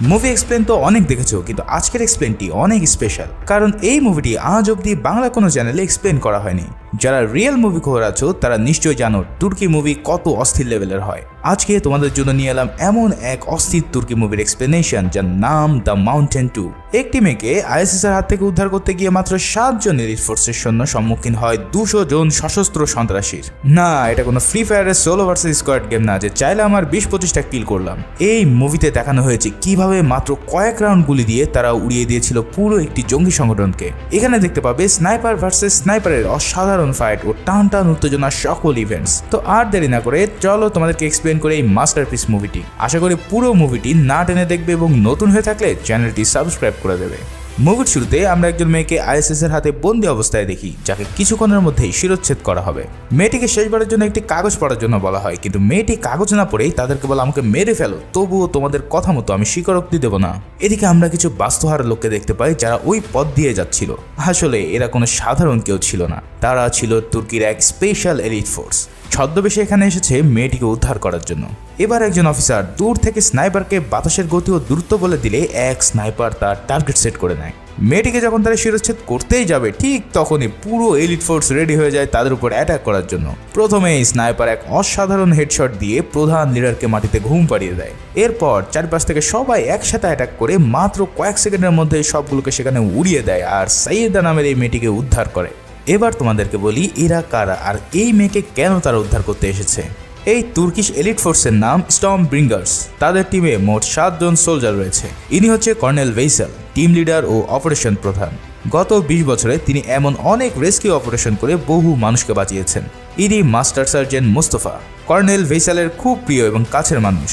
Movie explain তো অনেক দেখেছো, কিন্তু আজকের এক্সপ্লেনটি অনেক স্পেশাল, কারণ এই মুভিটি আজ অব্দি বাংলা কোনো চ্যানেলে এক্সপ্লেন করা হয়নি। যারা রিয়েল মুভি খোঁজ আছো তারা নিশ্চয়ই জানো তুর্কি মুভি কত অস্থির লেভেলের হয়। আজকে তোমাদের জন্য নিয়ে এলাম এমন এক অস্থির তুর্কি মুভির এক্সপ্লেনেশন যার নাম দ্য মাউন্টেন 2। একটি মেয়েকে আইএসএস-এর হাত থেকে উদ্ধার করতে গিয়ে মাত্র 7 জন এলিট ফোর্সের সৈন্য সম্মুখীন হয় 200 জন সশস্ত্র সন্ত্রাসীর। না, এটা কোনো ফ্রি ফায়ারের সোলো ভার্সেস স্কোয়াড গেম না যে চাইলে আমার 20-25টা কিল করলাম। এই মুভিতে দেখানো হয়েছে কিভাবে মাত্র কয়েক রাউন্ড গুলি দিয়ে তারা উড়িয়ে দিয়েছিল পুরো একটি জঙ্গি সংগঠনকে। এখানে দেখতে পাবে স্নাইপার ভার্সেস স্নাইপারের অসাধারণ ফাইট ও টান টান উত্তেজনার সকল ইভেন্টস। তো আর দেরি না করে চলো তোমাদেরকে এক্সপ্লেন করে এই মাস্টারপিস মুভিটি। আশা করি পুরো মুভিটি না টেনে দেখবে এবং নতুন হয়ে থাকলে চ্যানেলটি সাবস্ক্রাইব করে দেবে। মুভির শুরুতে আমরা একজন মেয়েকে আইএসএস-এর হাতে বন্দি অবস্থায় দেখি, যাকে কিছুক্ষণের মধ্যেই শিরোচ্ছেদ করা হবে। মেয়েটিকে শেষবারের জন্য একটি কাগজ পড়ার জন্য বলা হয়, কিন্তু মেয়েটি কাগজ না পড়েই তাদেরকে বলে আমাকে মেরে ফেলো, তবুও তোমাদের কথা মতো আমি স্বীকারোক্তি দেব না। এদিকে আমরা কিছু বাস্তুহারা লোককে দেখতে পাই যারা ওই পথ দিয়ে যাচ্ছিল। আসলে এরা কোনো সাধারণ কেউ ছিল না, তারা ছিল তুর্কির এক স্পেশাল এলিট ফোর্স। ছদ্মবেশে এখানে এসেছে মেয়েটিকে উদ্ধার করার জন্য। এবার একজন অফিসার দূর থেকে স্নাইপারকে বাতাসের গতি ও দূরত্ব বলে দিলে এক স্নাইপার তার টার্গেট সেট করে নেয়। মেয়েটিকে যখন তারা শিরচ্ছেদ করতেই যাবে ঠিক তখনই পুরো এলিট ফোর্স রেডি হয়ে যায় তাদের উপর অ্যাটাক করার জন্য। প্রথমেই স্নাইপার এক অসাধারণ হেডশট দিয়ে প্রধান লিডারকে মাটিতে ঘুম পাড়িয়ে দেয়। এরপর চারপাশ থেকে সবাই একসাথে অ্যাটাক করে মাত্র কয়েক সেকেন্ডের মধ্যে সবগুলোকে সেখানে উড়িয়ে দেয় আর সাইয়েদা নামের এই মেয়েটিকে উদ্ধার করে। এবার তোমাদেরকে বলি এরা কারা আর এই মেয়েকে কেন তারা উদ্ধার করতে এসেছে। এই তুর্কিশ এলিট ফোর্সের নাম স্টর্ম ব্রিঙ্গার্স। তাদের টিমে মোট 7 জন সোলজার রয়েছে। ইনি হচ্ছে কর্নেল ভেইসেল, টিম লিডার ও অপারেশন প্রধান। গত 20 বছরে তিনি এমন অনেক রেস্কিউ অপারেশন করে বহু মানুষকে বাঁচিয়েছেন। ইনি মাস্টার সার্জেন্ট মুস্তফা, কর্নেল ভেইসেলের খুব প্রিয় এবং কাছের মানুষ।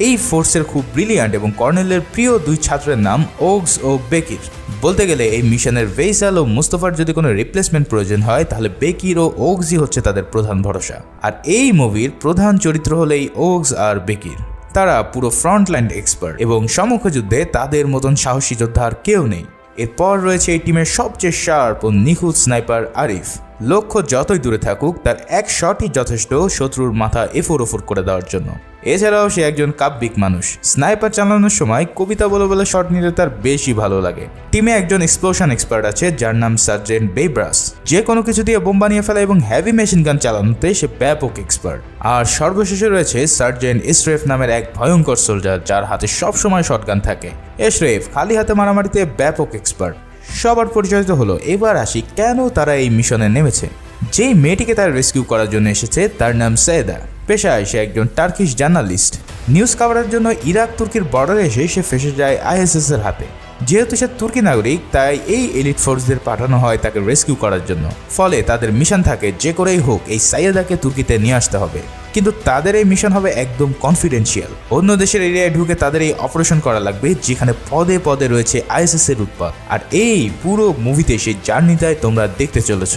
এই ফোর্সের খুব ব্রিলিয়ান্ট এবং কর্নেলের প্রিয় 2 ছাত্রের নাম ওগস ও বেকির। বলতে গেলে এই মিশনের ভেইসেল ও মুস্তফার যদি কোনো রিপ্লেসমেন্ট প্রয়োজন হয় তাহলে বেকির ও ওগসই হচ্ছে তাদের প্রধান ভরসা। আর এই মুভির প্রধান চরিত্র হলো এই ওগস আর বেকির। তারা পুরো ফ্রন্টলাইন এক্সপার্ট এবং সম্মুখ যুদ্ধে তাদের মতন সাহসী যোদ্ধা আর কেউ নেই। এরপর রয়েছে এই টিমের সবচেয়ে শার্প ও নিখুঁত স্নাইপার আরিফ। লক্ষ্য যতই দূরে থাকুক তার এক শটই যথেষ্ট শত্রুর মাথা এফোর ওফোর করে দেওয়ার জন্য। এছাড়াও সে একজন কাব্যিক মানুষ। স্নাইপার চালানোর সময় কবিতা বলে বলে শট নিতে তার বেশি ভালো লাগে। টিমে একজন এক্সপ্লোশন এক্সপার্ট আছে যার নাম সার্জেন্ট বেব্রাস। যে কোনো কিছু দিয়ে বোম বানিয়ে ফেলা এবং হেভি মেশিন গান চালানোতে সে ব্যাপক এক্সপার্ট। আর সর্বশেষে রয়েছে সার্জেন্ট এশরেফ নামের এক ভয়ঙ্কর সোলজার যার হাতে সবসময় শটগান থাকে। এশরেফ খালি হাতে মারামারিতে ব্যাপক এক্সপার্ট। সবার পরিচয় তো হলো, এবার আসি কেন তারা এই মিশনে নেমেছে। যেই মেয়েটিকে তারা রেস্কিউ করার জন্য এসেছে তার নাম সাইয়েদা। পেশায় সে একজন টার্কিশ জার্নালিস্ট। নিউজ কভারের জন্য ইরাক তুর্কির বর্ডারে এসে সে ফেসে যায় আইএসএস-এর হাতে। যেহেতু সে তুর্কি নাগরিক তাই এই এলিট ফোর্সদের পাঠানো হয় তাকে রেস্কিউ করার জন্য। ফলে তাদের মিশন থাকে যে করেই হোক এই সাইয়েদাকে তুর্কিতে নিয়ে আসতে হবে। কিন্তু তাদের এই মিশন হবে একদম কনফিডেন্সিয়াল। অন্য দেশের এরিয়ায় ঢুকে তাদের এই অপারেশন করা লাগবে যেখানে পদে পদে রয়েছে আইএসএস-এর উৎপাত। আর এই পুরো মুভিতে সেই জার্নিটাই তোমরা দেখতে চলেছ।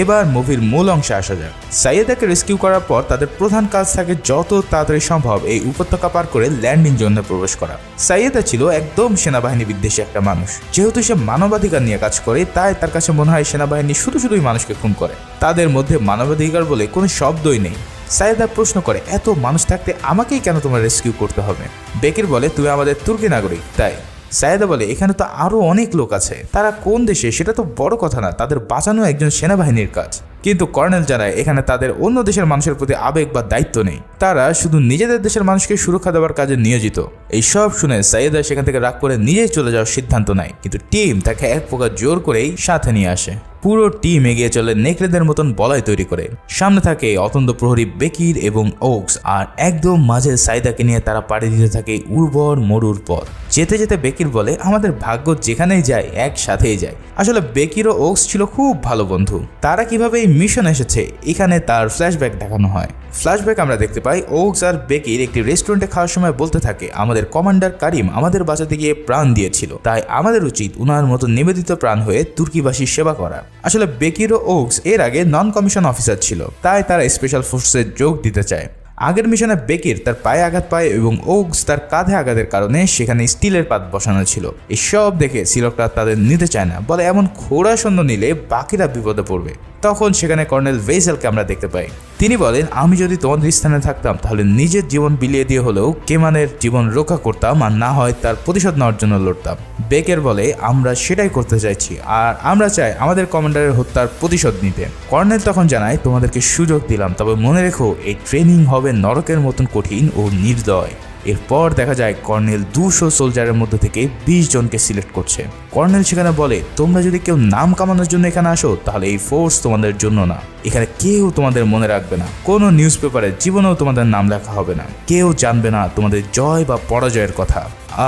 এবার মুভির মূল অংশে আসা যাক। সাইয়েদাকে রেস্কিউ করার পর তাদের প্রধান কাজ থাকে যত তাড়াতাড়ি সম্ভব এই উপত্যকা পার করে ল্যান্ডিং জোনে প্রবেশ করা। সাইয়েদা ছিল একদম সেনাবাহিনী বিদ্বেষী একটা মানুষ। যেহেতু সে মানবাধিকার নিয়ে কাজ করে তাই তার কাছে মনে হয় সেনাবাহিনী শুধুই মানুষকে খুন করে, তাদের মধ্যে মানবাধিকার বলে কোনো শব্দই নেই। সাইয়েদা প্রশ্ন করে এত মানুষ থাকতে আমাকেই কেন তোমার রেস্কিউ করতে হবে। বেকির বলে তুমি আমাদের তুর্কি নাগরিক তাই। সাইয়েদা বলে এখানে তো আরো অনেক লোক আছে, তারা কোন দেশে সেটা তো বড় কথা না, তাদের বাঁচানো একজন সেনাবাহিনীর কাজ। কিন্তু কর্নেল জানায় এখানে তাদের অন্য দেশের মানুষের প্রতি আবেগ বা দায়িত্ব নেই, তারা শুধু নিজেদের দেশের মানুষকে সুরক্ষা দেওয়ার কাজে নিয়োজিত। এই সব শুনে সাইয়েদা সেখান থেকে রাগ করে নিজেই চলে যাওয়ার সিদ্ধান্ত নেয়, কিন্তু টিম তাকে এক প্রকার জোর করেই সাথে নিয়ে আসে। পুরো টিম এগিয়ে চলে নেকড়েদের মতন বলয় তৈরি করে। সামনে থাকে অতন্ত প্রহরী বেকির এবং ওগস, আর একদম মাঝে সাইয়েদাকে নিয়ে তারা পাড়ি দিতে থাকে উর্বর মরুর পথ। যেতে যেতে বেকির বলে আমাদের ভাগ্য যেখানেই যায় একসাথেই যায়। আসলে বেকির ও ওগস ছিল খুব ভালো বন্ধু। তারা কিভাবে এই মিশন এসেছে এখানে তার ফ্ল্যাশব্যাক দেখানো হয়। ফ্ল্যাশব্যাক আমরা দেখতে পাই ওগস আর বেকির একটি রেস্টুরেন্টে খাওয়ার সময় বলতে থাকে আমাদের কমান্ডার কারিম আমাদের বাঁচাতে গিয়ে প্রাণ দিয়েছিল, তাই আমাদের উচিত উনার মতো নিবেদিত প্রাণ হয়ে তুর্কিবাসীর সেবা করা। আসলে বেকির ও ওগস এর আগে নন কমিশন অফিসার ছিল, তাই তারা স্পেশাল ফোর্সে যোগ দিতে চায়। আগের মিশনে বেকির তার পায়ে আঘাত পায় এবং ওগস তার কাঁধে আঘাতের কারণে সেখানে স্টিলের পাত বসানো ছিল। এসব দেখে সিলকরা তাদের নিতে চায় না, বলে এমন খোড়া সৈন্য নিলে বাকিরা বিপদে পড়বে। তখন সেখানে কর্নেল ভেইসেলকে আমরা দেখতে পাই। তিনি বলেন, আমি যদি তোমাদের স্থানে থাকতাম তাহলে নিজের জীবন বিলিয়ে দিয়ে হলেও কেমানের জীবন রক্ষা করতাম, আর না হয় তার প্রতিশোধ নেওয়ার জন্য লড়তাম। বেকের বলে, আমরা সেটাই করতে চাইছি, আর আমরা চাই আমাদের কমান্ডারের হত্যার প্রতিশোধ নিতে। কর্নেল তখন জানায়, তোমাদেরকে সুযোগ দিলাম, তবে মনে রেখো এই ট্রেনিং হবে নরকের মতন কঠিন ও নির্দয়। এরপর দেখা যায় কর্নেল 200 সোলজারের মধ্যে থেকে 20 জনকে সিলেক্ট করছে। কর্নেল সেখানে বলে, তোমরা যদি কেউ নাম কামানোর জন্য এখানে আসো তাহলে এই ফোর্স তোমাদের জন্য না। এখানে কেউ তোমাদের মনে রাখবে না, কোনো নিউজ পেপারে জীবনেও তোমাদের নাম লেখা হবে না, কেউ জানবে না তোমাদের জয় বা পরাজয়ের কথা।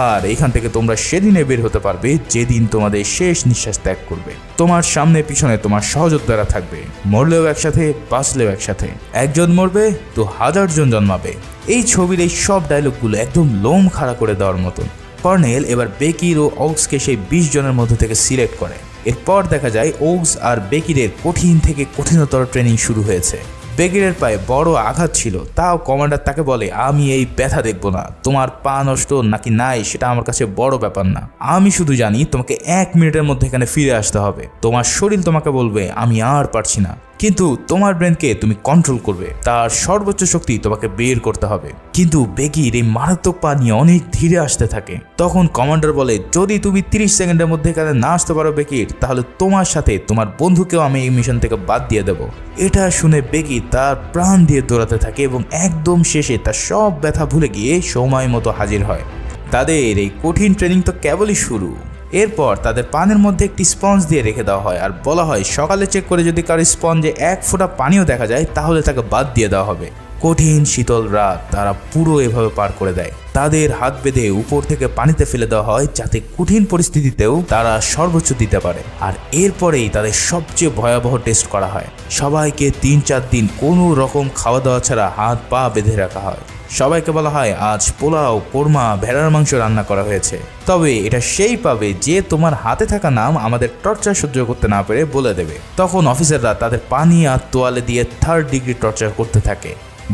আর এখান থেকে তোমরা সেদিনে বের হতে পারবে যেদিন তোমাদের শেষ নিঃশ্বাস ত্যাগ করবে। তোমার সামনে পিছনে তোমার সহযোদ্ধারা থাকবে, মরলেও একসাথে, বাঁচলেও একসাথে। একজন মরবে তো 1000 জন জন্মাবে। এই ছবির এই সব ডায়লগগুলো একদম লোম খাড়া করে দেওয়ার মতন। কর্নেল এবার বেকির ও ওগসকে সেই 20 জনের মধ্যে থেকে সিলেক্ট করে। এরপর দেখা যায় ওগস আর বেকিরের কঠিন থেকে কঠিনতর ট্রেনিং শুরু হয়েছে। বেকিরের পায়ে বড় আঘাত ছিল, তাও কমান্ডার তাকে বলে, আমি এই ব্যথা দেখব না, তোমার পা নষ্ট নাকি নাই সেটা আমার কাছে বড় ব্যাপার না, আমি শুধু জানি তোমাকে 1 মিনিটের মধ্যে এখানে ফিরে আসতে হবে। তোমার শরীর তোমাকে বলবে আমি আর পারছি না, কিন্তু তোমার ব্রেনকে তুমি কন্ট্রোল করবে, তার সর্বোচ্চ শক্তি তোমাকে বের করতে হবে। কিন্তু বেকির এই মারাত্মক পা নিয়ে অনেক ধীরে আসতে থাকে। তখন কমান্ডার বলে, যদি তুমি 30 সেকেন্ডের মধ্যে এখানে না আসতে পারো বেকির, তাহলে তোমার সাথে তোমার বন্ধুকেও আমি এই মিশন থেকে বাদ দিয়ে দেবো। এটা শুনে বেকির তার প্রাণ দিয়ে দৌড়াতে থাকে এবং একদম শেষে তার সব ব্যথা ভুলে গিয়ে সময় মতো হাজির হয়। তাদের এই কঠিন ট্রেনিং তো কেবলই শুরু। এরপর তাদের পানের মধ্যে একটি স্পঞ্জ দিয়ে রেখে দেওয়া হয়, আর বলা হয় সকালে চেক করে যদি কারো স্পঞ্জে 1 ফোঁটা পানিও দেখা যায় তাহলে তাকে বাদ দিয়ে দেওয়া হবে। কঠিন শীতল রাত তারা পুরো এভাবে পার করে দেয়। তাদের হাত বেঁধে উপর থেকে পানিতে ফেলে দেওয়া হয় যাতে কঠিন পরিস্থিতিতেও তারা সর্বোচ্চ দিতে পারে। আর এরপরেই তাদের সবচেয়ে ভয়াবহ টেস্ট করা হয়। সবাইকে 3-4 দিন কোনো রকম খাওয়া দাওয়া ছাড়া হাত পা বেঁধে রাখা হয়। সবাইকে বলা হয় আজ পোলাও, কোরমা, ভেড়ার মাংস রান্না করা হয়েছে, তবে এটা সেই পাবে যে তোমার হাতে থাকা নাম আমাদের টর্চার সহ্য করতে না পেরে বলে দেবে। তখন অফিসাররা তাদের পানি আর তোয়ালে দিয়ে 3rd ডিগ্রি টর্চার করতে থাকে।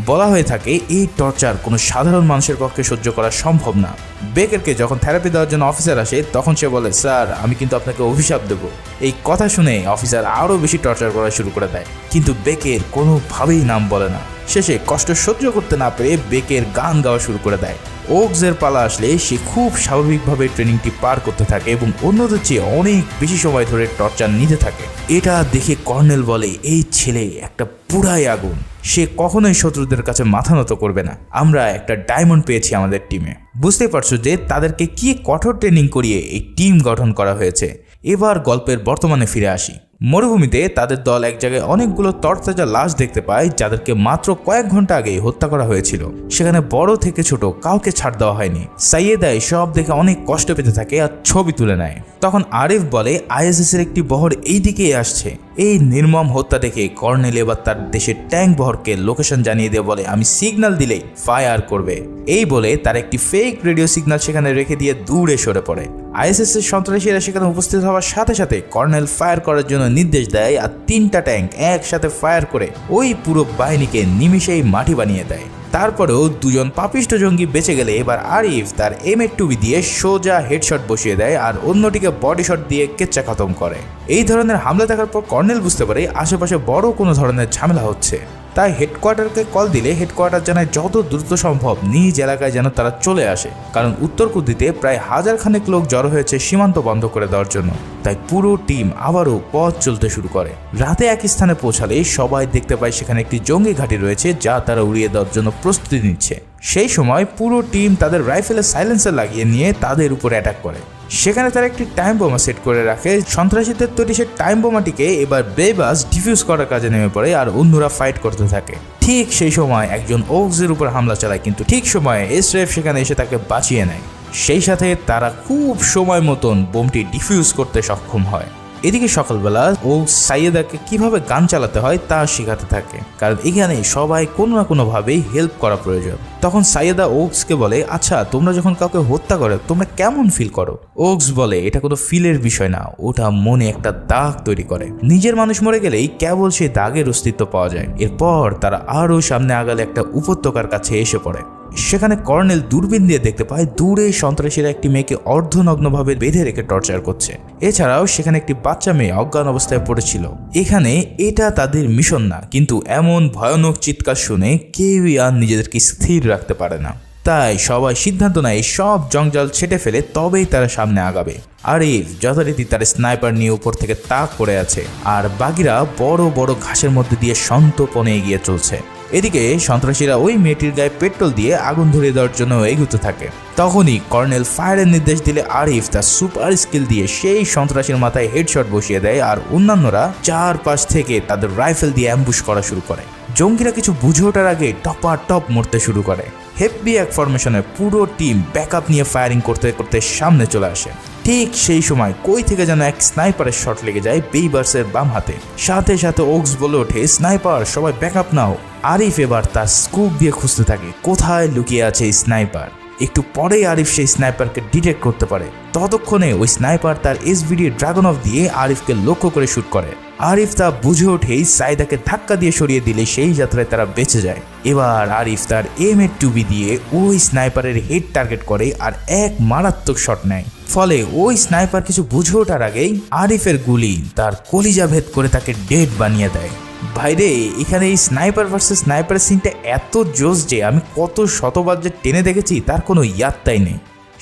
বলা হয়ে থাকে এই টর্চার কোনো সাধারণ মানুষের পক্ষে সহ্য করা সম্ভব না। বেকারকে যখন থেরাপি দেওয়ার জন্য অফিসার আসে তখন সে বলে, স্যার আমি কিন্তু আপনাকে অভিশাপ দেব। এই কথা শুনে অফিসার আরও বেশি টর্চার করা শুরু করে দেয়, কিন্তু বেকের কোনোভাবেই নাম বলে না। শেষে কষ্ট সহ্য করতে না পেরে বেকের গান গাওয়া শুরু করে দেয়। ওগসের পালা আসলে সে খুব স্বাভাবিকভাবে ট্রেনিংটি পার করতে থাকে এবং অন্যদের চেয়ে অনেক বেশি সময় ধরে টর্চার নিতে থাকে। এটা দেখে কর্নেল বলে, এই ছেলে একটা পুরাই আগুন, সে কখনোই শত্রুদের কাছে মাথা নত করবে না। আমরা একটা ডায়মন্ড পেয়েছি আমাদের টিমে। বুঝতে পারছো যে তাদেরকে কি কঠোর ট্রেনিং করিয়ে এই টিম গঠন করা হয়েছে। এবার গল্পের বর্তমানে ফিরে আসি। মরুভূমিতে তাদের দল এক জায়গায় অনেকগুলো তরতাজা লাশ দেখতে পায় যাদেরকে মাত্র কয়েক ঘন্টা আগে হত্যা করা হয়েছিল। সেখানে বড় থেকে ছোট কাউকে ছাড় দেওয়া হয়নি। সাইয়েদা সব দেখে অনেক কষ্ট পেতে থাকে আর ছবি তুলে নেয়। তখন আরিফ বলে, আইএসএস এর একটি বহর এই দিকেই আসছে। এই নির্মম হত্যা দেখে কর্নেল এবার তার দেশের ট্যাঙ্ক বহরকে লোকেশন জানিয়ে দিয়ে বলে, আমি সিগন্যাল দিলেই ফায়ার করবে। এই বলে তার একটি ফেক রেডিও সিগন্যাল সেখানে রেখে দিয়ে দূরে সরে পড়ে। আইএসএস এর সন্ত্রাসীরা সেখানে উপস্থিত হওয়ার সাথে সাথে কর্নেল ফায়ার করার জন্য নির্দেশ দেয়, আর 3টা ট্যাঙ্ক একসাথে ফায়ার করে ওই পুরো বাহিনীকে নিমিষেই মাটি বানিয়ে দেয়। তারপরেও 2 জন পাপিষ্ট জঙ্গি বেঁচে গেলে এবার আরিফ তার M8 দিয়ে সোজা হেডশট বসিয়ে দেয় আর অন্যটিকে বডি শট দিয়ে কেচ্চা খতম করে। এই ধরনের হামলা দেখার পর কর্নেল বুঝতে পারে আশেপাশে বড় কোনো ধরনের ঝামেলা হচ্ছে। তাই হেডকোয়ার্টারকে কল দিলে হেডকোয়ার্টার জানায় যত দ্রুত সম্ভব নিজ এলাকায় যেন তারা চলে আসে, কারণ উত্তর কুদ্দিতে প্রায় 1000 খানেক লোক জড়ো হয়েছে সীমান্ত বন্ধ করে দেওয়ার জন্য। তাই পুরো টিম আবারও পথ চলতে শুরু করে। রাতে এক স্থানে পৌঁছালে সবাই দেখতে পায় সেখানে একটি জঙ্গি ঘাঁটি রয়েছে যা তারা উড়িয়ে দেওয়ার জন্য প্রস্তুতি নিচ্ছে। সেই সময় পুরো টিম তাদের রাইফেলের সাইলেন্সার লাগিয়ে নিয়ে তাদের উপরে অ্যাটাক করে। সেখানে তারা একটি টাইম বোমা সেট করে রাখে। সন্ত্রাসীদের তৈরি সে টাইম বোমাটিকে এবার বেবাস ডিফিউজ করার কাজে নেমে পড়ে আর অন্যরা ফাইট করতে থাকে। ঠিক সেই সময় একজন ওগসের উপর হামলা চালায়, কিন্তু ঠিক সময়ে এসরেফ সেখানে এসে তাকে বাঁচিয়ে নেয়। সেই সাথে তারা খুব সময় মতন বোমটি ডিফিউজ করতে সক্ষম হয়। এদিকে সকালবেলা ও সাইয়েদাকে কিভাবে গান চালাতে হয় তা শেখাতে থাকে, কারণ এখানে সবাই কোনো না কোনোভাবেই হেল্প করা প্রয়োজন। তখন সাইয়েদা ওগসকে বলে, আচ্ছা তোমরা যখন কাউকে হত্যা করো তোমরা কেমন ফিল করো? ওগস বলে, এটা কোনো ফিলের বিষয় না, ওটা মনে একটা দাগ তৈরি করে। নিজের মানুষ মরে গেলেই কেবল সেই দাগের অস্তিত্ব পাওয়া যায়। এরপর তারা আরও সামনে আগালে একটা উপত্যকার কাছে এসে পড়ে। সেখানে কর্নেল দূরবীন দিয়ে দেখতে পায় দূরে সন্ত্রাসীরা একটি মেয়েকে অর্ধনগ্নভাবে বেঁধে রেখে টর্চার করছে। এছাড়াও সেখানে একটি বাচ্চা মেয়ে অজ্ঞান অবস্থায় পড়েছিল। এখানে এটা তাদের মিশন না, কিন্তু এমন ভয়ানক চিৎকার শুনে কেউই আর নিজেদেরকে স্থির রাখতে পারে না। তাই সবাই সিদ্ধান্ত নেয় সব জঞ্জাল ছেটে ফেলে তবেই তারা সামনে আগাবে। আরিফ যথারীতি তার স্নাইপার নিয়ে উপর থেকে তাক করে আছে, আর বাকিরা বড় বড় ঘাসের মধ্যে দিয়ে সন্তর্পণে এগিয়ে চলছে। এদিকে সন্ত্রাসীরা ওই মেয়েটির গায়ে পেট্রোল দিয়ে আগুন ধরিয়ে দেওয়ার জন্য এগোতে থাকে। তখনই কর্নেল ফায়ারের নির্দেশ দিলে আরিফ তার সুপার স্কিল দিয়ে সেই সন্ত্রাসীর মাথায় হেডশট বসিয়ে দেয়, আর অন্যান্যরা চারপাশ থেকে তাদের রাইফেল দিয়ে অ্যাম্বুশ করা শুরু করে। জঙ্গিরা কিছু বুঝে ওঠার আগে টপ মরতে শুরু করে। হেভি এক ফরমেশনে পুরো টিম ব্যাকআপ নিয়ে ফায়ারিং করতে করতে সামনে চলে আসে। ঠিক সেই সময় কই থেকে যেন এক স্নাইপারের শট লেগে যায় বেইবার্সের বাম হাতে। সাথে সাথে ওক্স বলে ওঠে, স্নাইপার সবাই ব্যাকআপ নাও। আরিফ এবার তার স্কোপ দিয়ে খুঁজতে থাকে কোথায় লুকিয়ে আছে স্নাইপার। একটু পরেই আরিফ সেই স্নাইপারকে ডিটেক্ট করতে পারে। ততক্ষণে ওই স্নাইপার তার SVD ড্রাগন অফ দিয়ে আরিফকে লক্ষ্য করে শুট করে। আরিফ তা বুঝে ওঠেই সাইদাকে ধাক্কা দিয়ে সরিয়ে দিলে সেই যাত্রায় তারা বেঁচে যায়। এবার আরিফ তার M8-2B দিয়ে ওই স্নাইপারের হেড টার্গেট করে আর এক মারাত্মক শট নেয়। ফলে ওই স্নাইপার কিছু বুঝে ওঠার আগেই আরিফের গুলি তার কলিজা ভেদ করে তাকে ডেড বানিয়ে দেয়। ভাইরে, এখানে এই স্নাইপার ভার্সেস স্নাইপারের সিনটা এত জোস যে আমি কত শতবার যে টেনে দেখেছি তার কোনো ইয়াত্তাই নেই।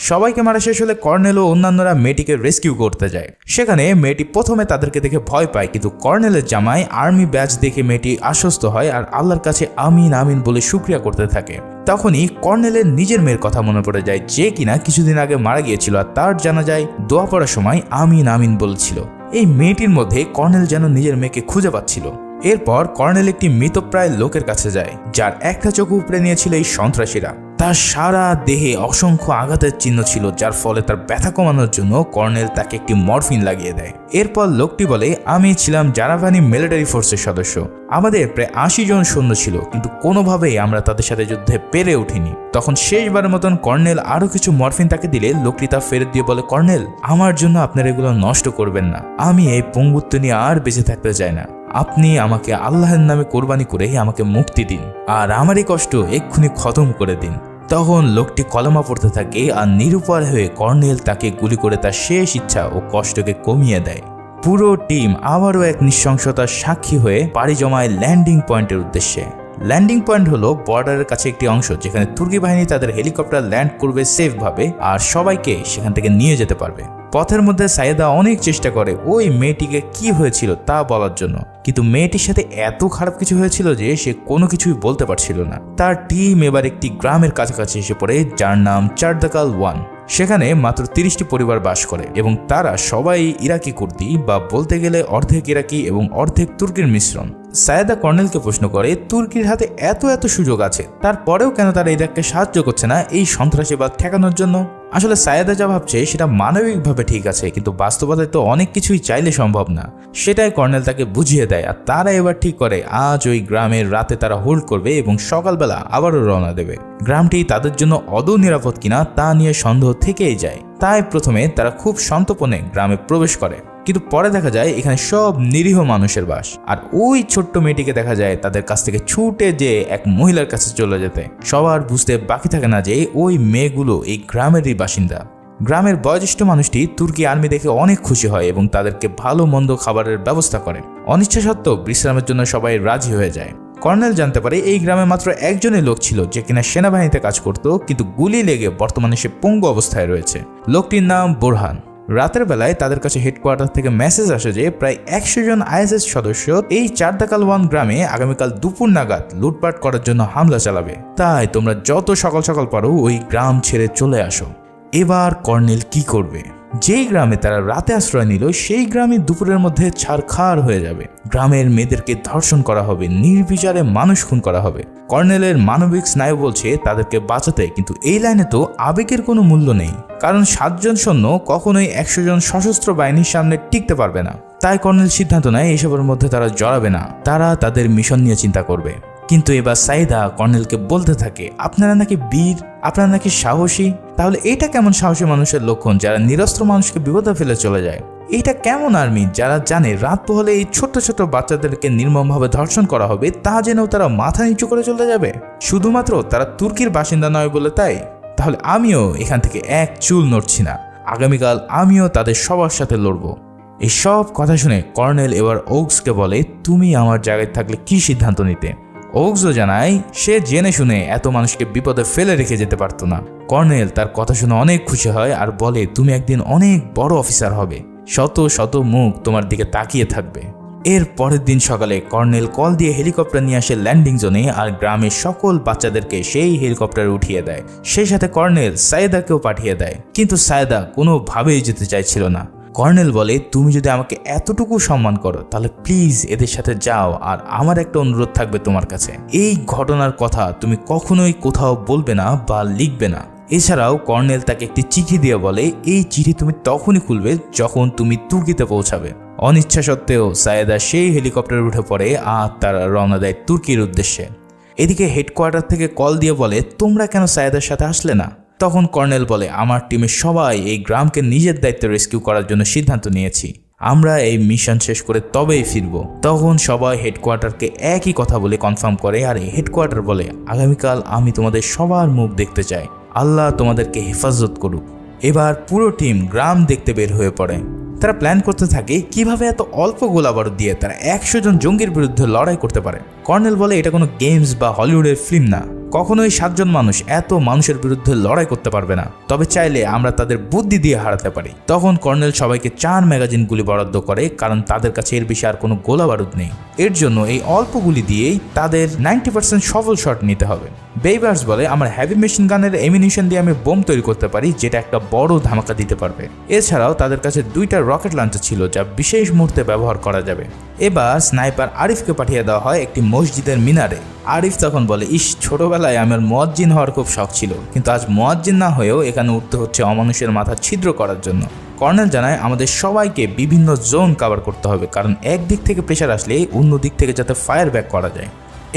সবাইকে মারা শেষ হলে কর্নেল ও অন্যান্যরা মেয়েটিকে রেস্কিউ করতে যায়। সেখানে মেয়েটি প্রথমে তাদেরকে দেখে ভয় পায়, কিন্তু কর্নেলের জামায় আর্মি ব্যাজ দেখে মেয়েটি আশ্বস্ত হয় আর আল্লাহর কাছে আমিন আমিন বলে শুকরিয়া করতে থাকে। তখনই কর্নেলের নিজের মেয়ের কথা মনে পড়ে যায়, যে কিনা কিছুদিন আগে মারা গিয়েছিল, আর তার জানা যায় দোয়া পড়ার সময় আমিন আমিন বলছিল। এই মেয়েটির মধ্যে কর্নেল যেন নিজের মেয়েকে খুঁজে পাচ্ছিল। এরপর কর্নেল একটি মৃতপ্রায় লোকের কাছে যায়, যার একটা চোখ উপড়ে নিয়েছিল এই সন্ত্রাসীরা। তার সারা দেহে অসংখ্য আঘাতের চিহ্ন ছিল, যার ফলে তার ব্যথা কমানোর জন্য কর্নেল তাকে একটি মরফিন লাগিয়ে দেয়। এরপর লোকটি বলে, আমি ছিলাম জারাভানি মিলিটারি ফোর্সের সদস্য। আমাদের প্রায় 80 জন সৈন্য ছিল, কিন্তু কোনোভাবেই আমরা তাদের সাথে যুদ্ধে পেরে উঠিনি। তখন শেষবারের মতন কর্নেল আরো কিছু মরফিন তাকে দিলে লোকটি তা ফেরত দিয়ে বলে, কর্নেল আমার জন্য আপনার এগুলো নষ্ট করবেন না। আমি এই পঙ্গুত্ব নিয়ে আর বেঁচে থাকতে চাই না। আপনি আমাকে আল্লাহর নামে কোরবানি করে আমাকে মুক্তি দিন, আর আমার এই কষ্ট এক্ষুনি খতম করে দিন। তখন লোকটি কলমা পড়তে থাকে, আর নিরুপায় হয়ে কর্নেল তাকে গুলি করে তার শেষ ইচ্ছা ও কষ্টকে কমিয়ে দেয়। পুরো টিম আবারও এক নৃশংসতার সাক্ষী হয়ে পাড়ি জমায় ল্যান্ডিং পয়েন্টের উদ্দেশ্যে। ল্যান্ডিং পয়েন্ট হলো বর্ডারের কাছে একটি অংশ, যেখানে তুর্কি বাহিনী তাদের হেলিকপ্টার ল্যান্ড করবে সেফভাবে আর সবাইকে সেখান থেকে নিয়ে যেতে পারবে। পথের মধ্যে সাইদা অনেক চেষ্টা করে ওই মেয়েটিকে কি হয়েছিল তা বলার জন্য, কিন্তু মেয়েটির সাথে এত খারাপ কিছু হয়েছিল যে সে কোনো কিছুই বলতে পারছিল না। তার টিম এবার একটি গ্রামের কাছাকাছি এসে পড়ে, যার নাম চারদাকাল 1। সেখানে মাত্র 30টি পরিবার বাস করে এবং তারা সবাই ইরাকি কুর্দি, বা বলতে গেলে অর্ধেক ইরাকি এবং অর্ধেক তুর্কির মিশ্রণ। সায়েদা কর্নেলকে প্রশ্ন করে, তুর্কির হাতে এত সুযোগ আছে, তারপরেও কেন তারা ইরাককে সাহায্য করছে না এই সন্ত্রাসীবাদ ঠেকানোর জন্য? আসলে সায়েদা যা ভাবছে সেটা মানবিকভাবে ঠিক আছে, কিন্তু বাস্তবতায় তো অনেক কিছুই চাইলে সম্ভব না। সেটাই কর্নেল তাকে বুঝিয়ে দেয়, আর তারা এবার ঠিক করে আজ ওই গ্রামের রাতে তারা হোল্ড করবে এবং সকালবেলা আবারও রওনা দেবে। গ্রামটি তাদের জন্য আদৌ নিরাপদ কিনা তা নিয়ে সন্দেহ থেকেই যায়। তাই প্রথমে তারা খুব সন্তর্পণে গ্রামে প্রবেশ করে, কিন্তু পরে দেখা যায় এখানে সব নিরীহ মানুষের বাস। আর ওই ছোট্ট মেয়েটিকে দেখা যায় তাদের কাছ থেকে ছুটে যে এক মহিলার কাছে চলে যেতে। সবার বুঝতে বাকি থাকে না যে ওই মেয়েগুলো এই গ্রামেরই বাসিন্দা। গ্রামের বয়োজ্যেষ্ঠ মানুষটি তুর্কি আর্মি দেখে অনেক খুশি হয় এবং তাদেরকে ভালো মন্দ খাবারের ব্যবস্থা করে। অনিচ্ছা সত্ত্বেও বিশ্রামের জন্য সবাই রাজি হয়ে যায়। কর্নেল জানতে পারে এই গ্রামে মাত্র একজনই লোক ছিল যে কিনা সেনাবাহিনীতে কাজ করত, কিন্তু গুলি লেগে বর্তমানে সে পঙ্গু অবস্থায় রয়েছে। লোকটির নাম বোরহান। রাতের বেলায় তাদের কাছে হেডকোয়ার্টার থেকে মেসেজ আসে যে প্রায় 100 জন ISS সদস্য এই চারদাকাল 1 গ্রামে আগামীকাল দুপুর নাগাদ লুটপাট করার জন্য হামলা চালাবে। তাই তোমরা যত সকাল সকাল পারো ওই গ্রাম ছেড়ে চলে আসো। এবার কর্নেল কি করবে? যেই গ্রামে তারা রাতে আশ্রয় নিল সেই গ্রামে দুপুরের মধ্যে ছারখার হয়ে যাবে। গ্রামের মেয়েদেরকে ধর্ষণ করা হবে, নির্বিচারে মানুষ খুন করা হবে। কর্নেলের মানবিক স্নায়ু বলছে তাদেরকে বাঁচাতে, কিন্তু এই লাইনে তো আবেগের কোনো মূল্য নেই, কারণ 7 জন সৈন্য কখনোই 100 জন সশস্ত্র বাহিনীর সামনে টিকতে পারবে না। তাই কর্নেল সিদ্ধান্ত নেয় এসবের মধ্যে তারা জড়াবে না, তারা তাদের মিশন নিয়ে চিন্তা করবে। কিন্তু এবার সাইদা কর্নেলকে বলতে থাকে, আপনারা নাকি বীর, আপনারা নাকি সাহসী। তাহলে এটা কেমন সাহসী মানুষের লক্ষণ যারা নিরস্ত্র মানুষকে বিপদে ফেলে চলে যায়? এইটা কেমন আর্মি যারা জানে রাত পোহালে এই ছোট্ট ছোট্ট বাচ্চাদেরকে নির্মমভাবে ধর্ষণ করা হবে, তা জেনেও তারা মাথা নিচু করে চলে যাবে শুধুমাত্র তারা তুর্কির বাসিন্দা নয় বলে? তাই তাহলে আমিও এখান থেকে এক চুল নড়ছি না। আগামীকাল আমিও তাদের সবার সাথে লড়বো। এই সব কথা শুনে কর্নেল এবার ওকসকে বলে, তুমি আমার জায়গায় থাকলে কি সিদ্ধান্ত নিতে? ওকসও জানায় সে জেনে শুনে এত মানুষকে বিপদে ফেলে রেখে যেতে পারতো না। কর্নেল তার কথা শুনে অনেক খুশি হয় আর বলে, তুমি একদিন অনেক বড় অফিসার হবে, শত শত মুখ তোমার দিকে তাকিয়ে থাকবে। এর পরের দিন সকালে কর্নেল কল দিয়ে হেলিকপ্টার নিয়ে আসে ল্যান্ডিং জোনে আর গ্রামের সকল বাচ্চাদেরকে সেই হেলিকপ্টারে উঠিয়ে দেয়। সেই সাথে কর্নেল সাইদাকেও পাঠিয়ে দেয়, কিন্তু সাইদা কোনোভাবেই যেতে চাইছিল না। কর্নেল বলে, তুমি যদি আমাকে এতটুকু সম্মান করো তাহলে প্লিজ এদের সাথে যাও, আর আমার একটা অনুরোধ থাকবে তোমার কাছে, এই ঘটনার কথা তুমি কখনোই কোথাও বলবে না বা লিখবে না। এছাড়াও কর্নেল তাকে একটি চিঠি দিয়ে বলে, এই চিঠি তুমি তখনই খুলবে যখন তুমি তুর্কিতে পৌঁছাবে। অনিচ্ছা সত্ত্বেও সাইদা সেই হেলিকপ্টারে উঠে পড়ে আর তারা রওনা দেয় তুর্কির উদ্দেশ্যে। এদিকে হেডকোয়ার্টার থেকে কল দিয়ে বলে, তোমরা কেন সাইদার সাথে আসলে না? তখন কর্নেল বলে, আমার টিমের সবাই এই গ্রামকে নিজের দায়িত্বে রেস্কিউ করার জন্য সিদ্ধান্ত নিয়েছি, আমরা এই মিশন শেষ করে তবেই ফিরবো। তখন সবাই হেডকোয়ার্টারকে একই কথা বলে কনফার্ম করে, আর হেডকোয়ার্টার বলে, আগামীকাল আমি তোমাদের সবার মুখ দেখতে চাই, আল্লাহ তোমাদেরকে হেফাজত করুক। এবার পুরো টিম গ্রাম দেখতে বের হয়ে পড়ে। তারা প্ল্যান করতে থাকে কিভাবে এত অল্প গোলাবারুদ দিয়ে তারা 100 জন জঙ্গির বিরুদ্ধে লড়াই করতে পারে। কর্নেল বলে, এটা কোনো গেমস বা হলিউডের ফিল্ম না, কখনোই 7 জন মানুষ এত মানুষের বিরুদ্ধে লড়াই করতে পারবে না, তবে চাইলে আমরা তাদের বুদ্ধি দিয়ে হারাতে পারি। তখন কর্নেল সবাইকে 4 ম্যাগাজিন গুলি বরাদ্দ করে, কারণ তাদের কাছে এর বেশি আর কোনো গোলা বারুদ নেই। এর জন্য এই অল্প গুলি দিয়েই তাদের 90% সফল শট নিতে হবে। বেইবার্স বলে, আমার হেভি মেশিন গানের এমিনিশন দিয়ে আমি বোম তৈরি করতে পারি যেটা একটা বড় ধামাকা দিতে পারবে। এছাড়াও তাদের কাছে 2টা রকেট লঞ্চার ছিল যা বিশেষ মুহূর্তে ব্যবহার করা যাবে। এবার স্নাইপার আরিফকে পাঠিয়ে দেওয়া হয় একটি মসজিদের মিনারে। আরিফ তখন বলে, ইস, ছোটবেলায় আমার মুয়াজ্জিন হওয়ার খুব শখ ছিল, কিন্তু আজ মুয়াজ্জিন না হয়েও এখানে উঠতে হচ্ছে অমানুষের মাথা ছিদ্র করার জন্য। কর্নেল জানায়, আমাদের সবাইকে বিভিন্ন জোন কভার করতে হবে, কারণ একদিক থেকে প্রেশার আসলে অন্য দিক থেকে যাতে ফায়ার ব্যাক করা যায়।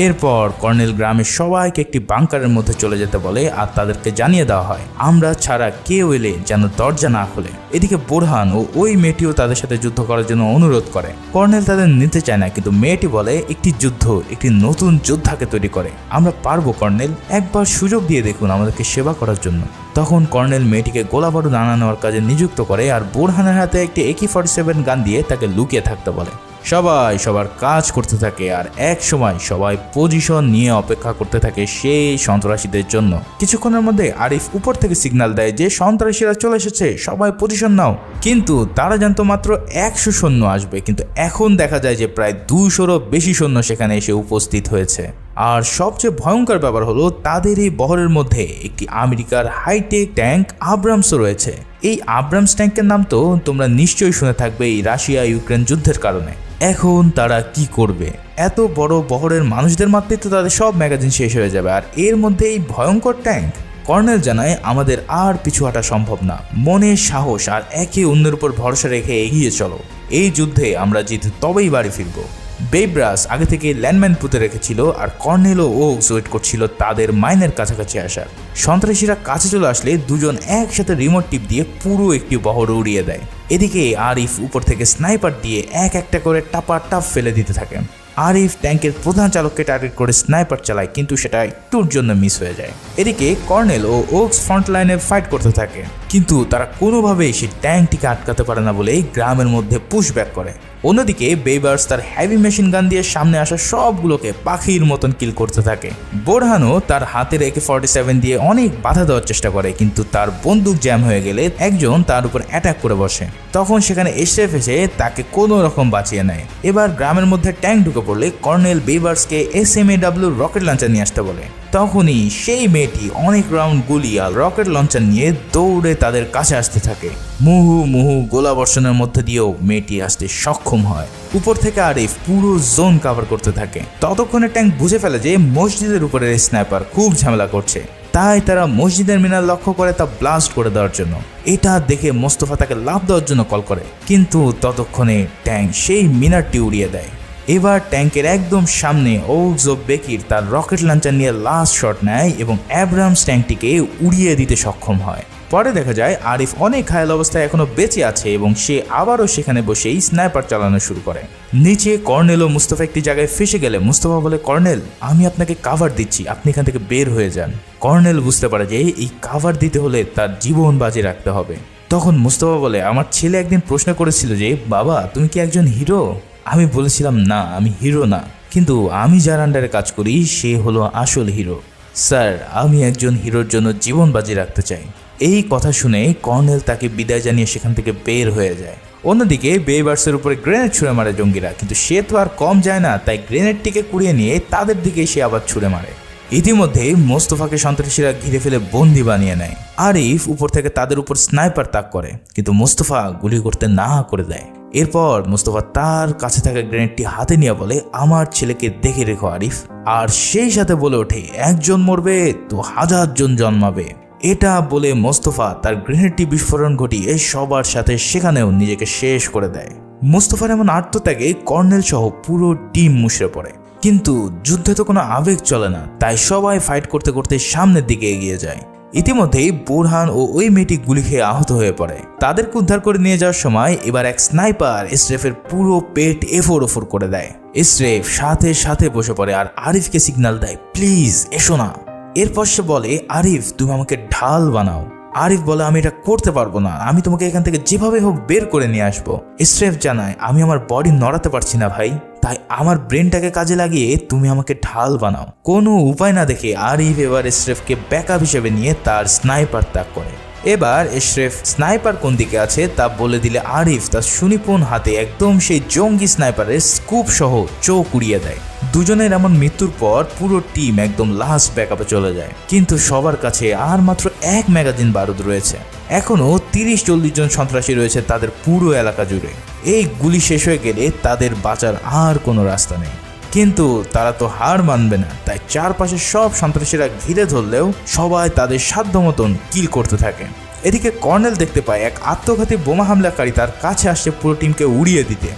এরপর কর্নেল গ্রামের সবাইকে একটি বাংকারের মধ্যে চলে যেতে বলে আর তাদেরকে জানিয়ে দেওয়া হয়, আমরা ছাড়া কেউ এলে যেন দরজা না খোলে। এদিকে বোরহান ও ওই মেয়েটিও তাদের সাথে যুদ্ধ করার জন্য অনুরোধ করে। কর্নেল তাদের নিতে চায় না, কিন্তু মেয়েটি বলে, একটি যুদ্ধ একটি নতুন যোদ্ধাকে তৈরি করে, আমরা পারবো কর্নেল, একবার সুযোগ দিয়ে দেখুন আমাদেরকে সেবা করার জন্য। তখন কর্নেল মেয়েটিকে গোলাবারুদ আনা নেওয়ার কাজে নিযুক্ত করে আর বোরহানের হাতে একটি AK-47 গান দিয়ে তাকে লুকিয়ে থাকতে বলে। সবাই সবার কাজ করতে থাকে আর এক সময় সবাই পজিশন নিয়ে অপেক্ষা করতে থাকে সেই সন্ত্রাসীদের জন্য। কিছুক্ষণের মধ্যে আরিফ উপর থেকে সিগন্যাল দেয় যে সন্ত্রাসীরা চলে এসেছে, সবাই পজিশন নাও। কিন্তু তারা জানতো মাত্র 100 সৈন্য আসবে, কিন্তু এখন দেখা যায় যে প্রায় 200রও বেশি সৈন্য সেখানে এসে উপস্থিত হয়েছে। আর সবচেয়ে ভয়ঙ্কর ব্যাপার হলো তাদের এই বহরের মধ্যে একটি আমেরিকার হাইটেক ট্যাঙ্ক আব্রামসও রয়েছে। এই আব্রামস ট্যাঙ্কের নাম তো তোমরা নিশ্চয়ই শুনে থাকবে এই রাশিয়া ইউক্রেন যুদ্ধের কারণে। এখন তারা কি করবে? এত বড় বহরের মানুষদের মারতেই তো তাদের সব ম্যাগাজিন শেষ হয়ে যাবে, আর এর মধ্যে এই ভয়ঙ্কর ট্যাঙ্ক। কর্নেল জানায়, আমাদের আর পিছু হাঁটা সম্ভব না, মনে সাহস আর একে অন্যের উপর ভরসা রেখে এগিয়ে চলো, এই যুদ্ধে আমরা জিতে তবেই বাড়ি ফিরবো। বেইব্রাস আগে থেকে ল্যান্ডম্যান পুঁতে রেখেছিল আর কর্নেল ও ওকস ওয়েট করছিল তাদের মাইনের কাছাকাছি আসার। সন্ত্রাসীরা কাছে চলে আসলে দুজন একসাথে রিমোট টিপ দিয়ে পুরো একটি বহর উড়িয়ে দেয়। এদিকে আরিফ উপর থেকে স্নাইপার দিয়ে এক একটা করে টাপা টাপ ফেলে দিতে থাকেন। আরিফ ট্যাঙ্কের প্রধান চালককে টার্গেট করে স্নাইপার চালায়, কিন্তু সেটা একটুর জন্য মিস হয়ে যায়। এদিকে কর্নেল ও ওকস ফ্রন্ট লাইনে ফাইট করতে থাকে, কিন্তু তারা কোনোভাবেই সেই ট্যাঙ্কটিকে আটকাতে পারে না বলেই গ্রামের মধ্যে পুশ ব্যাক করে। অন্যদিকে বেইবার্স তার হেভি মেশিন গান দিয়ে সামনে আসা সবগুলোকে পাখির মতন কিল করতে থাকে। বোরহানও তার হাতের AK-47 দিয়ে অনেক বাধা দেওয়ার চেষ্টা করে, কিন্তু তার বন্দুক জ্যাম হয়ে গেলে একজন তার উপর অ্যাটাক করে বসে। তখন সেখানে এসএফ এসে তাকে কোনো রকম বাঁচিয়ে নেয়। এবার গ্রামের মধ্যে ট্যাঙ্ক ঢুকে পড়লে কর্নেল বেইবার্সকে SMAW রকেট লঞ্চার নিয়ে আসতে বলে। তখনই সেই মেয়েটি অনেক রাউন্ড গুলি আর রকেট লঞ্চার নিয়ে দৌড়ে তাদের কাছে আসতে থাকে। মুহু গোলাবর্ষণের মধ্যে দিয়েও মেয়েটি আসতে সক্ষম হয়। উপর থেকে আরিফ পুরো জোন কভার করতে থাকে। ততক্ষণে ট্যাঙ্ক বুঝে ফেলে যে মসজিদের উপরের স্নাইপার খুব ঝামেলা করছে, তাই তারা মসজিদের মিনার লক্ষ্য করে তা ব্লাস্ট করে দেওয়ার জন্য। এটা দেখে মোস্তফা তাকে লাফ দেওয়ার জন্য কল করে, কিন্তু ততক্ষণে ট্যাঙ্ক সেই মিনারটি উড়িয়ে দেয়। এবার ট্যাঙ্কের একদম সামনে ওগস ও বেকির তার রকেট লঞ্চার নিয়ে লাস্ট শট নেয় এবং অ্যাব্রামস ট্যাঙ্কটিকে উড়িয়ে দিতে সক্ষম হয়। পরে দেখা যায় আরিফ অনেক ঘায়াল অবস্থায় এখনো বেঁচে আছে এবং সে আবারও সেখানে বসেই স্নাইপার চালানো শুরু করে। নিচে কর্নেল ও মুস্তফা একটি জায়গায় ফেসে গেলে মুস্তফা বলে, কর্নেল আমি আপনাকে কাভার দিচ্ছি, আপনি এখান থেকে বের হয়ে যান। কর্নেল বুঝতে পারে যে এই কাভার দিতে হলে তার জীবন বাজি রাখতে হবে। তখন মুস্তফা বলে, আমার ছেলে একদিন প্রশ্ন করেছিল যে বাবা তুমি কি একজন হিরো? আমি বলেছিলাম না, আমি হিরো না, কিন্তু আমি যার আন্ডারে কাজ করি সে হলো আসল হিরো। স্যার আমি একজন হিরোর জন্য জীবন বাজি রাখতে চাই। এই কথা শুনে কর্নেল তাকে বিদায় জানিয়ে সেখান থেকে বের হয়ে যায়। অন্যদিকে বেইবার্সের উপরে গ্রেনেড ছুঁড়ে মারে জঙ্গিরা, কিন্তু সে তো আর কম যায় না, তাই গ্রেনেডটিকে কুড়িয়ে নিয়ে তাদের দিকে সে আবার ছুঁড়ে মারে। ইতিমধ্যে মোস্তফাকে সন্ত্রাসীরা ঘিরে ফেলে বন্দি বানিয়ে নেয়। আরিফ উপর থেকে তাদের উপর স্নাইপার তাক করে, কিন্তু মোস্তফা গুলি করতে না করে দেয়। এরপর মোস্তফা তার কাছে থাকা গ্রেনেডটি হাতে নিয়ে বলে, আমার ছেলেকে দেখে রেখো আরিফ। আর সেই সাথে বলে ওঠে, একজন মরবে তো 1000 জন জন্মাবে। এটা বলে মোস্তফা তার গ্রেনেডটি বিস্ফোরণ ঘটিয়ে সবার সাথে সেখানেও নিজেকে শেষ করে দেয়। মোস্তফার এমন আত্মত্যাগে কর্নেল সহ পুরো টিম মুষড়ে পড়ে, কিন্তু যুদ্ধে তো কোনো আবেগ চলে না, তাই সবাই ফাইট করতে করতে সামনের দিকে এগিয়ে যায়। ইতিমধ্যেই বোরহান ও ওই মেয়েটি গুলি খেয়ে আহত হয়ে পড়ে। তাদেরকে উদ্ধার করে নিয়ে যাওয়ার সময় এবার এক স্নাইপার এসরেফের পুরো পেট এফোর ওফোর করে দেয়। এসরেফ সাথে সাথে বসে পড়ে আর আরিফকে সিগন্যাল দেয়, প্লিজ এসো না। এরপর সে বলে, আরিফ তুমি আমাকে ঢাল বানাও। আরিফ বলে, আমি এটা করতে পারবো না, আমি তোমাকে এখান থেকে যেভাবে হোক বের করে নিয়ে আসবো। এসরেফ জানায়, আমি আমার বডি নড়াতে পারছি না ভাই, তাই আমার ব্রেনটাকে কাজে লাগিয়ে তুমি আমাকে ঢাল বানাও। কোনো উপায় না দেখে আরিফ এবার এসরেফকে ব্যাকআপ হিসেবে নিয়ে তার স্নাইপার তাক করে। এবার এশরেফ স্নাইপার কোন দিকে আছে তা বলে দিলে আরিফ তার সুনিপুণ হাতে একদম সেই জঙ্গি স্নাইপারের স্কুপ সহ চোখ উড়িয়ে দেয়। দুজনের এমন মৃত্যুর পর পুরো টিম একদম লাস্ট ব্যাকআপে চলে যায়, কিন্তু সবার কাছে আর মাত্র 1 ম্যাগাজিন বারুদ রয়েছে। এখনো 30-40 জন সন্ত্রাসী রয়েছে তাদের পুরো এলাকা জুড়ে। এই গুলি শেষ হয়ে গেলে তাদের বাঁচার আর কোনো রাস্তা নেই, কিন্তু তারা তো হার মানবে না, তাই চারপাশে সব সন্ত্রাসীরা ঘিরে ধরলেও সবাই তাদের সাধ্য মতন কিল করতে থাকে। এদিকে কর্নেল দেখতে পায় এক আত্মঘাতী বোমা হামলাকারী তার কাছে আসছে পুরো টিমকে উড়িয়ে দিতে।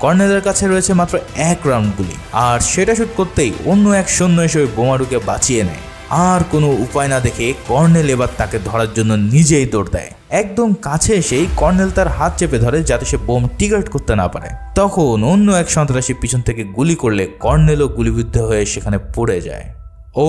কর্নেলের কাছে রয়েছে মাত্র 1 রাউন্ড গুলি, আর সেটা শুট করতেই অন্য এক সৈন্য এসে ওই বোমারুকে বাঁচিয়ে নেয়। আর কোনো উপায় না দেখে কর্নেল এবার তাকে ধরার জন্য নিজেই দৌড় দেয়। একদম কাছে এসেই কর্নেল তার হাত চেপে ধরে যাতে সে বোম ট্রিগার করতে না পারে। তখন অন্য এক সন্ত্রাসী পিছন থেকে গুলি করলে কর্নেলও গুলিবিদ্ধ হয়ে সেখানে পড়ে যায়।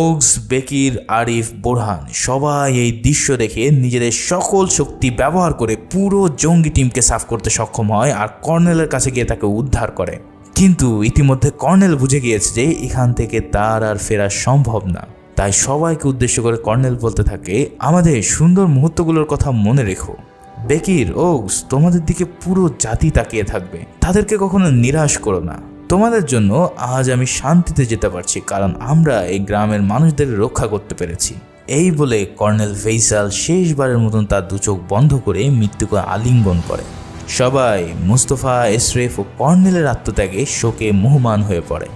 ওগস, বেকির, আরিফ, বোরহান সবাই এই দৃশ্য দেখে নিজেদের সকল শক্তি ব্যবহার করে পুরো জঙ্গি টিমকে সাফ করতে সক্ষম হয় আর কর্নেলের কাছে গিয়ে তাকে উদ্ধার করে। কিন্তু ইতিমধ্যে কর্নেল বুঝে গিয়েছে যে এখান থেকে তার আর ফেরা সম্ভব না, তাই সবাইকে উদ্দেশ্য করে কর্নেল বলতে থাকে, আমাদের সুন্দর মুহূর্তগুলোর কথা মনে রেখো। বেকির, ওগস, তোমাদের দিকে পুরো জাতি তাকিয়ে থাকবে, তাদেরকে কখনো নিরাশ করো না। তোমাদের জন্য আজ আমি শান্তিতে যেতে পারছি, কারণ আমরা এই গ্রামের মানুষদের রক্ষা করতে পেরেছি। এই বলে কর্নেল ফেইসাল শেষবারের মতন তার 2 চোখ বন্ধ করে মৃত্যুকে আলিঙ্গন করে। সবাই মুস্তফা, এশরেফ ও কর্নেলের আত্মত্যাগে শোকে মুহ্যমান হয়ে পড়ে।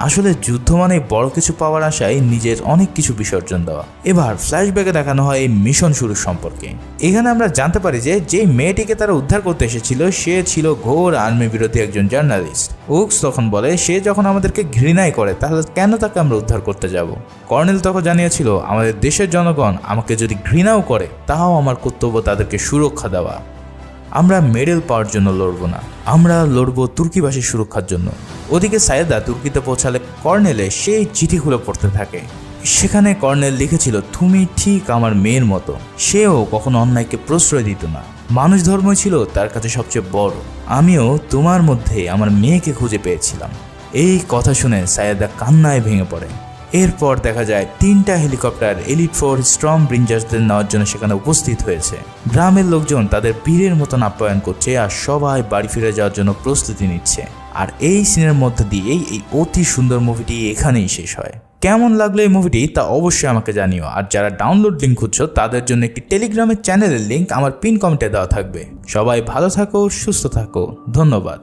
আসলে যুদ্ধ মানে বড় কিছু পাওয়ার আশায় নিজের অনেক কিছু বিসর্জন দেওয়া। এবার ফ্ল্যাশব্যাকে দেখানো হয় এই মিশন শুরুর সম্পর্কে। এখানে আমরা জানতে পারি যে মেয়েটিকে তারা উদ্ধার করতে এসেছিল সে ছিল ঘোর আর্মি বিরোধী একজন জার্নালিস্ট। ওকস তখন বলে, সে যখন আমাদেরকে ঘৃণাই করে তাহলে কেন তাকে আমরা উদ্ধার করতে যাব। কর্নেল তখন জানিয়েছিল, আমাদের দেশের জনগণ আমাকে যদি ঘৃণাও করে তাও আমার কর্তব্য তাদেরকে সুরক্ষা দেওয়া। আমরা মেডেল পাওয়ার জন্য লড়ব না, আমরা লড়ব তুর্কিবাসীর সুরক্ষার জন্য। ওদিকে সায়েদা তুর্কিতে পৌঁছালে কর্নেলে সেই চিঠিগুলো পড়তে থাকে। সেখানে কর্নেল লিখেছিল, তুমি ঠিক আমার মেয়ের মতো, সেও কখনো অন্যায়কে প্রশ্রয় দিত না, মানুষ ধর্মই ছিল তার কাছে সবচেয়ে বড়। আমিও তোমার মধ্যে আমার মেয়েকে খুঁজে পেয়েছিলাম। এই কথা শুনে সায়েদা কান্নায় ভেঙে পড়ে। এরপর দেখা যায় 3টা হেলিকপ্টার এলিট ফোর্স স্ট্রম ব্রিঞ্জার্সদের নেওয়ার জন্য সেখানে উপস্থিত হয়েছে। গ্রামের লোকজন তাদের বীরের মতন আপ্যায়ন করছে আর সবাই বাড়ি ফিরে যাওয়ার জন্য প্রস্তুতি নিচ্ছে। আর এই সিনের মধ্যে দিয়েই এই অতি সুন্দর মুভিটি এখানেই শেষ হয়। কেমন লাগলো এই মুভিটি তা অবশ্যই আমাকে জানিও। আর যারা ডাউনলোড লিঙ্ক খুঁজছো তাদের জন্য একটি টেলিগ্রামের চ্যানেলের লিঙ্ক আমার পিন কমেন্টে দেওয়া থাকবে। সবাই ভালো থাকো, সুস্থ থাকো, ধন্যবাদ।